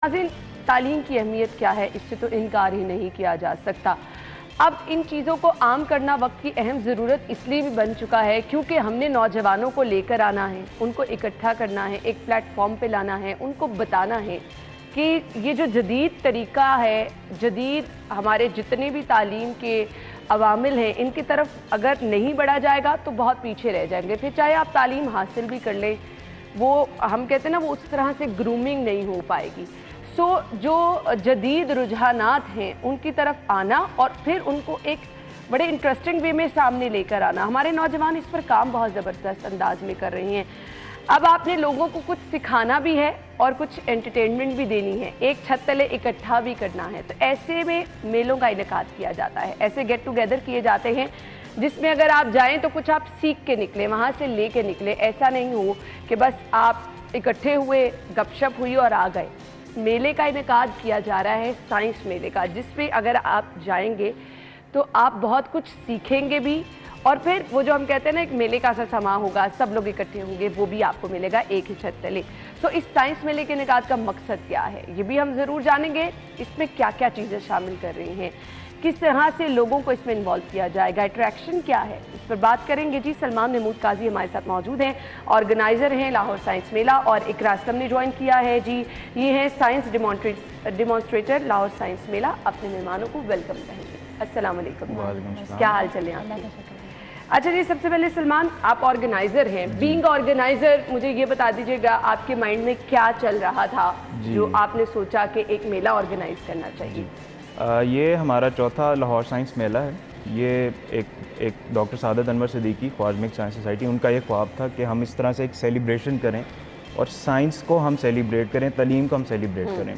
नाज़रीन, तालीम की अहमियत क्या है, इससे तो इनकार ही नहीं किया जा सकता। अब इन चीज़ों को आम करना वक्त की अहम ज़रूरत इसलिए भी बन चुका है क्योंकि हमने नौजवानों को लेकर आना है, उनको इकट्ठा करना है, एक प्लेटफॉर्म पे लाना है, उनको बताना है कि ये जो जदीद तरीका है, जदीद हमारे जितने भी तालीम के अवामिल हैं, इनकी तरफ अगर नहीं बढ़ा जाएगा तो बहुत पीछे रह जाएंगे। फिर चाहे आप तालीम हासिल भी कर लें, वो हम कहते हैं ना, वो उस तरह से ग्रूमिंग नहीं हो पाएगी। जो जदीद रुझानात हैं उनकी तरफ आना और फिर उनको एक बड़े इंटरेस्टिंग वे में सामने लेकर आना, हमारे नौजवान इस पर काम बहुत ज़बरदस्त अंदाज में कर रही हैं। अब आपने लोगों को कुछ सिखाना भी है और कुछ एंटरटेनमेंट भी देनी है, एक छत तले इकट्ठा भी करना है, तो ऐसे में मेलों का इनेकाद किया जाता है, ऐसे गेट टुगेदर किए जाते हैं जिसमें अगर आप जाएं तो कुछ आप सीख के निकले, वहाँ से ले के निकले। ऐसा नहीं हो कि बस आप इकट्ठे हुए, गपशप हुई और आ गए। मेले का इनेकाद किया जा रहा है, साइंस मेले का, जिसपे अगर आप जाएंगे तो आप बहुत कुछ सीखेंगे भी और फिर वो जो हम कहते हैं ना, एक मेले का सा समा होगा, सब लोग इकट्ठे होंगे, वो भी आपको मिलेगा एक ही छत तले। सो इस साइंस मेले के इनेकाद का मकसद क्या है, ये भी हम ज़रूर जानेंगे। इसमें क्या क्या चीज़ें शामिल कर रही हैं, किस तरह से लोगों को इसमें इन्वॉल्व किया जाएगा, अट्रैक्शन क्या है, इस पर बात करेंगे। जी, सलमान महमूद काजी हमारे साथ मौजूद हैं, ऑर्गेनाइज़र हैं लाहौर साइंस मेला, और इकरा असलम ने ज्वाइन किया है। जी, ये हैं साइंस डिमॉन्स्ट्रेटर लाहौर साइंस मेला। अपने मेहमानों को वेलकम कहेंगे। अस्सलाम वालेकुम, क्या हाल चले आपके? अच्छा जी, सबसे पहले सलमान, आप ऑर्गेनाइज़र हैं, बीइंग ऑर्गेनाइज़र मुझे ये बता दीजिएगा आपके माइंड में क्या चल रहा था जो आपने सोचा कि एक मेला ऑर्गेनाइज़ करना चाहिए? ये हमारा चौथा लाहौर साइंस मेला है। ये एक doctor Sadat Anwar Siddiqui cosmic science society, उनका ये ख्वाब था कि हम इस तरह से एक सेलिब्रेशन करें और साइंस को हम सेलिब्रेट करें, तालीम को हम सेलिब्रेट करें।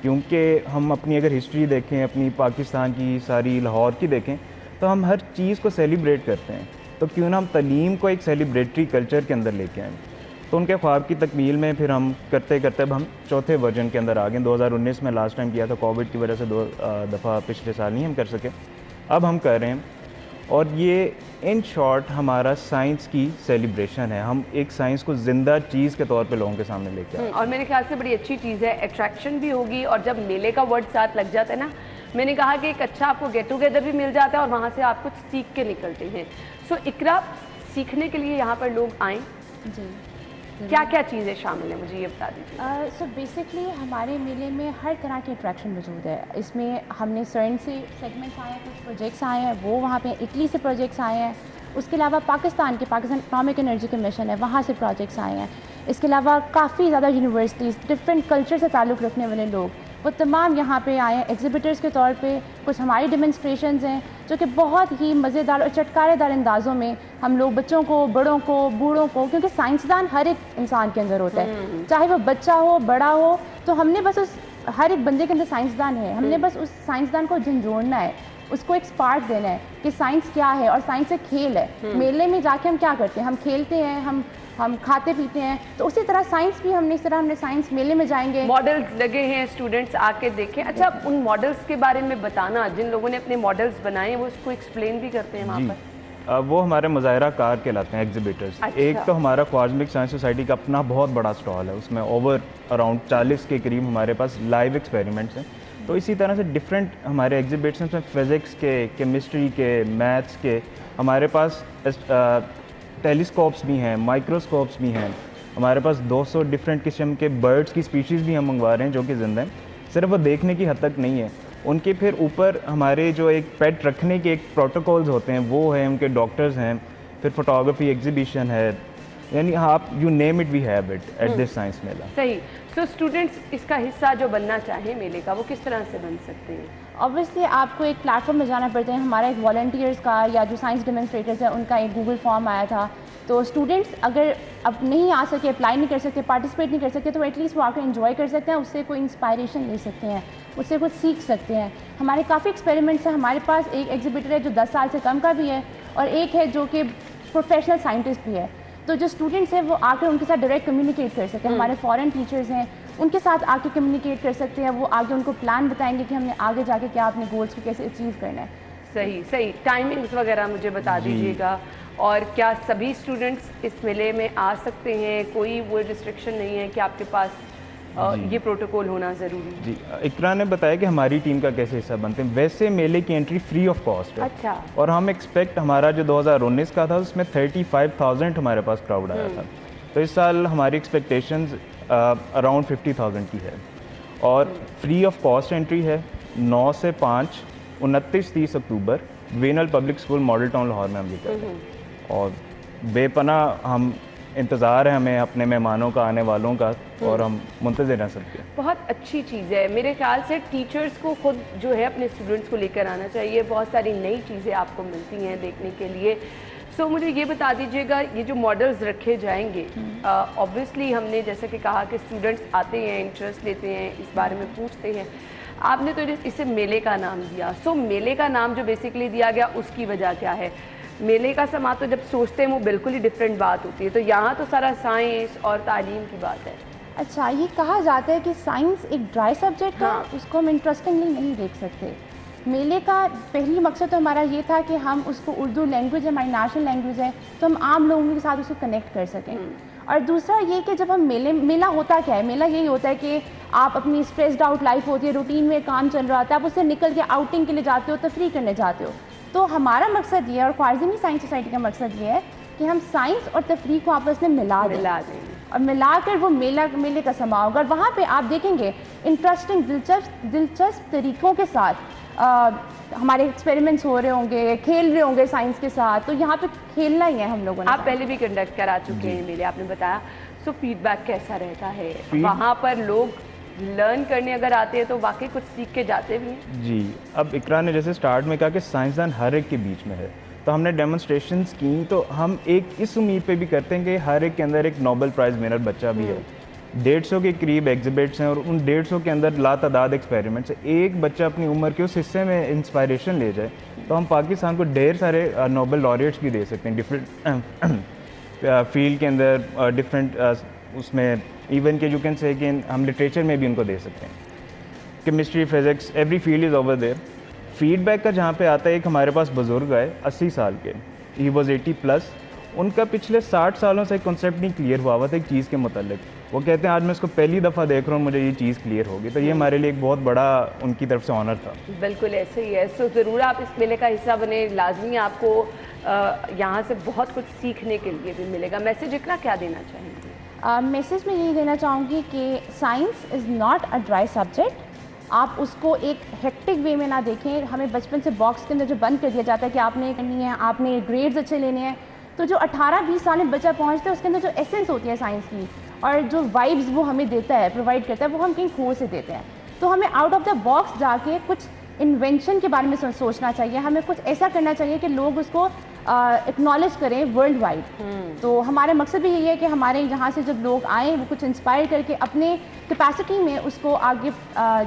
क्योंकि हम अपनी अगर हिस्ट्री देखें, अपनी पाकिस्तान की, सारी लाहौर की देखें, तो हम हर चीज़ को सेलिब्रेट करते हैं, तो क्यों ना हम तालीम को एक सेलिब्रेटरी कल्चर के अंदर लेके आएँ। तो उनके ख्वाब की तकमील में फिर हम करते करते अब हम चौथे वर्जन के अंदर आ गए। 2019 में लास्ट टाइम किया था, कोविड की वजह से 2 दफ़ा पिछले साल नहीं हम कर सके, अब हम कर रहे हैं। और ये इन शॉर्ट हमारा साइंस की सेलिब्रेशन है, हम एक साइंस को ज़िंदा चीज़ के तौर पे लोगों के सामने लेके आए। और मेरे ख्याल से बड़ी अच्छी चीज़ है, अट्रैक्शन भी होगी, और जब मेले का वर्ड साथ लग जाता है ना, मैंने कहा कि एक अच्छा आपको गेट टुगेदर भी मिल जाता है और वहाँ से आप कुछ सीख के निकलते हैं। सो इकरा, सीखने के लिए यहाँ पर लोग आएँ, जी, क्या क्या चीज़ें शामिल हैं, मुझे ये बता दीजिए। सो बेसिकली हमारे मेले में हर तरह के अट्रैक्शन मौजूद है। इसमें हमने सर्न से सेगमेंट्स आए हैं, कुछ प्रोजेक्ट्स आए हैं, वो वहाँ पे इटली से प्रोजेक्ट्स आए हैं। उसके अलावा पाकिस्तान एटॉमिक एनर्जी कमीशन है, वहाँ से प्रोजेक्ट्स आए हैं। इसके अलावा काफ़ी ज़्यादा यूनिवर्सिटीज़, डिफरेंट कल्चर से ताल्लुक़ रखने वाले लोग, वो तमाम यहाँ पे आए हैं एग्जिबिटर्स के तौर पे। कुछ हमारी डेमोन्स्ट्रेशंस हैं जो कि बहुत ही मज़ेदार और चटकारेदार अंदाज़ों में हम लोग बच्चों को, बड़ों को, बूढ़ों को, क्योंकि साइंसदान हर एक इंसान के अंदर होता है, चाहे वो बच्चा हो, बड़ा हो, तो हमने बस उस हर एक बंदे के अंदर साइंसदान है, हमने बस उस साइंसदान को झंझोड़ना है, उसको एक स्पार्क देना है कि साइंस क्या है, और साइंस एक खेल है। मेले में जाके हम क्या करते हैं, हम खेलते हैं, हम खाते पीते हैं, तो उसी तरह साइंस भी हमने इस तरह हमने साइंस मेले में जाएंगे। मॉडल्स लगे हैं, स्टूडेंट्स आके देखें। अच्छा, उन मॉडल्स के बारे में बताना, जिन लोगों ने अपने मॉडल्स बनाए हैं वो उसको एक्सप्लेन भी करते हैं वहाँ पर? वो हमारे मुज़ाहिरा कार कहलाते हैं, एग्जिबिटर्स। अच्छा। एक तो हमारा कॉस्मिक साइंस सोसाइटी का अपना बहुत बड़ा स्टॉल है, उसमें ओवर अराउंड 40 के करीब हमारे पास लाइव एक्सपेरिमेंट्स हैं। तो इसी तरह से डिफरेंट हमारे एग्जिबिशंस में फिज़िक्स के, केमिस्ट्री के, मैथ्स के, हमारे पास टेलीस्कोप्स भी हैं, माइक्रोस्कोप्स भी हैं। हमारे पास 200 डिफरेंट किस्म के बर्ड्स की स्पीशीज़ भी हम मंगवा रहे हैं जो कि ज़िंदा हैं। सिर्फ वो देखने की हद तक नहीं है, उनके फिर ऊपर हमारे जो एक पेट रखने के एक प्रोटोकॉल्स होते हैं वो हैं, उनके डॉक्टर्स हैं, फिर फोटोग्राफी एग्जीबिशन है, यानी आप you name it we have it at this science mela. सही। सो स्टूडेंट्स इसका हिस्सा जो बनना चाहें मेले का, वो किस तरह से बन सकते हैं? ऑब्वियसली आपको एक प्लेटफॉर्म में जाना पड़ता है। हमारा एक वॉलंटियर्स का या जो साइंस डेमोन्स्ट्रेटर्स हैं उनका एक गूगल फॉर्म आया था, तो स्टूडेंट्स अगर अब नहीं आ सके, अप्लाई नहीं कर सकते, पार्टिसिपेट नहीं कर सकते, तो एटलीस्ट वो आकर एंजॉय कर सकते हैं, उससे कोई इंस्पायरेशन ले सकते हैं, उससे कुछ सीख सकते हैं। हमारे काफ़ी एक्सपेरिमेंट्स हैं, हमारे पास एक एग्जिबिटर है जो 10 साल से कम का भी है, और एक है जो कि प्रोफेशनल साइंटिस्ट भी है। तो जो स्टूडेंट्स हैं वो आकर उनके साथ डायरेक्ट कम्युनिकेट कर सकते हैं। हमारे फॉरेन टीचर्स हैं, उनके साथ आके कम्युनिकेट कर सकते हैं, वो आगे उनको प्लान बताएंगे कि हमने आगे जाके क्या अपने गोल्स को कैसे अचीव करना है। सही सही। टाइमिंग्स वगैरह मुझे बता दीजिएगा, और क्या सभी स्टूडेंट्स इस मेले में आ सकते हैं? कोई वो रिस्ट्रिक्शन नहीं है कि आपके पास ये प्रोटोकॉल होना ज़रूरी है? जी, इकरा ने बताया कि हमारी टीम का कैसे हिस्सा बनते हैं। वैसे मेले की एंट्री फ्री ऑफ कॉस्ट है। अच्छा। और हम एक्सपेक्ट, हमारा जो 2019 का था उसमें 35,000 हमारे पास क्राउड आया था, तो इस साल हमारी एक्सपेक्टेशंस अराउंड 50,000 की है। और फ्री ऑफ कॉस्ट एंट्री है 9 से 5, 29-30 अक्टूबर वेनल public school model town Lahore में हम ये कर रहे हैं। और बेपनाह हम इंतज़ार है हमें अपने मेहमानों का, आने वालों का, और हम मुंतज़िर हैं सबके। बहुत अच्छी चीज़ है। मेरे ख्याल से टीचर्स को खुद जो है अपने स्टूडेंट्स को लेकर आना चाहिए। बहुत सारी नई चीज़ें आपको मिलती हैं देखने के लिए। सो मुझे ये बता दीजिएगा, ये जो मॉडल्स रखे जाएंगे, ऑब्वियसली हमने जैसे कि कहा कि स्टूडेंट्स आते हैं, इंटरेस्ट लेते हैं, इस बारे में पूछते हैं। आपने तो इसे मेले का नाम दिया। सो मेले का नाम जो बेसिकली दिया गया उसकी वजह क्या है? मेले का समा तो जब सोचते हैं वो बिल्कुल ही डिफरेंट बात होती है, तो यहाँ तो सारा साइंस और तालीम की बात है। अच्छा, ये कहा जाता है कि साइंस एक ड्राई सब्जेक्ट है, उसको हम इंटरेस्टिंगली नहीं देख सकते। मेले का पहली मकसद तो हमारा ये था कि हम उसको, उर्दू लैंग्वेज है, हमारी नेशनल लैंग्वेज है, तो हम आम लोगों के साथ उसको कनेक्ट कर सकें। और दूसरा ये कि जब हम मेला होता क्या है, मेला यही होता है कि आप अपनी स्ट्रेस्ड आउट लाइफ होती है, रूटीन में काम चल रहा होता है, आप उससे निकल के आउटिंग के लिए जाते हो, तफरीह करने जाते हो। तो हमारा मकसद ये है, और ख्वारिज़मी साइंस सोसाइटी का मकसद ये है कि हम साइंस और तफरीह को आपस में मिला दें और मिलाकर वो मेले का समा होगा। और वहाँ पे आप देखेंगे इंटरेस्टिंग, दिलचस्प तरीक़ों के साथ हमारे एक्सपेरिमेंट्स हो रहे होंगे, खेल रहे होंगे साइंस के साथ। तो यहाँ पे खेलना ही है हम लोगों ने। आप पहले भी कंडक्ट करा चुके हैं मेले, आपने बताया। सो फीडबैक कैसा रहता है वहाँ पर? लोग लर्न करने अगर आते हैं तो वाकई कुछ सीख के जाते भी हैं? जी, अब इकरा ने जैसे स्टार्ट में कहा कि साइंसदान हर एक के बीच में है, तो हमने डेमोन्स्ट्रेशंस की, तो हम एक इस उम्मीद पे भी करते हैं कि हर एक के अंदर एक नोबेल प्राइज़ विनर बच्चा भी है। 150 के करीब एग्जिबिट्स हैं और उन 150 के अंदर लातादाद एक्सपेरिमेंट्स हैं। एक बच्चा अपनी उम्र के उस हिस्से में इंस्पायरेशन ले जाए तो हम पाकिस्तान को ढेर सारे नोबेल लॉरिएट्स भी दे सकते हैं डिफरेंट फील्ड के अंदर, डिफरेंट उसमें इवन के यू कैन से कि हम लिटरेचर में भी उनको दे सकते हैं। Chemistry, physics, every field is over there. Feedback का जहाँ पे आता है, एक हमारे पास बुज़ुर्ग आए 80 साल के, ही वॉज 80+, उनका पिछले 60 सालों से कॉन्सेप्ट नहीं क्लियर हुआ था एक चीज़ के मुतालिक। वो कहते हैं आज मैं इसको पहली दफ़ा देख रहा हूँ, मुझे ये चीज़ क्लियर होगी। तो ये हमारे लिए एक बहुत बड़ा उनकी तरफ से ऑनर था। बिल्कुल ऐसे ही है। सो ज़रूर आप इस मेले का हिस्सा बने, लाजमी आपको यहाँ से बहुत कुछ सीखने के लिए भी मिलेगा। मैसेज इकरा क्या देना चाहेंगे? मैसेज में यही देना चाहूँगी कि science is not a dry subject. आप उसको एक हेक्टिक वे में ना देखें। हमें बचपन से बॉक्स के अंदर जो बंद कर दिया जाता है कि आपने करनी है, आपने ग्रेड्स अच्छे लेने हैं, तो जो 18-20 साल में बच्चा पहुंचता है उसके अंदर जो एसेंस होती है साइंस की और जो वाइब्स वो हमें देता है, प्रोवाइड करता है, वो हम कहीं खो से देते हैं। तो हमें आउट ऑफ द बॉक्स जाके कुछ इन्वेंशन के बारे में सोचना चाहिए। हमें कुछ ऐसा करना चाहिए कि लोग उसको एक्नॉलेज करें वर्ल्ड वाइड। तो हमारा मकसद भी यही है कि हमारे यहाँ से जब लोग आएँ वो कुछ इंस्पायर करके अपने कैपेसिटी में उसको आगे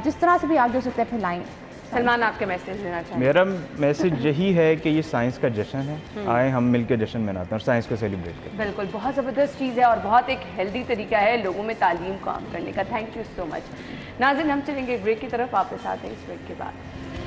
जिस तरह से भी आगे हो सकता है फैलाएँ। सलमान, आपके मैसेज देना चाहिए? मेरा मैसेज यही है कि ये साइंस का जश्न है, आए हम मिलकर जश्न मनाते हैं और साइंस को सेलिब्रेट करते हैं। बिल्कुल, बहुत ज़बरदस्त चीज़ है और बहुत एक हेल्दी तरीका है लोगों में तालीम को आम करने का। Thank you so much. नाज़रीन, हम चलेंगे ब्रेक की तरफ, वापस आते हैं इस ब्रेक के बाद।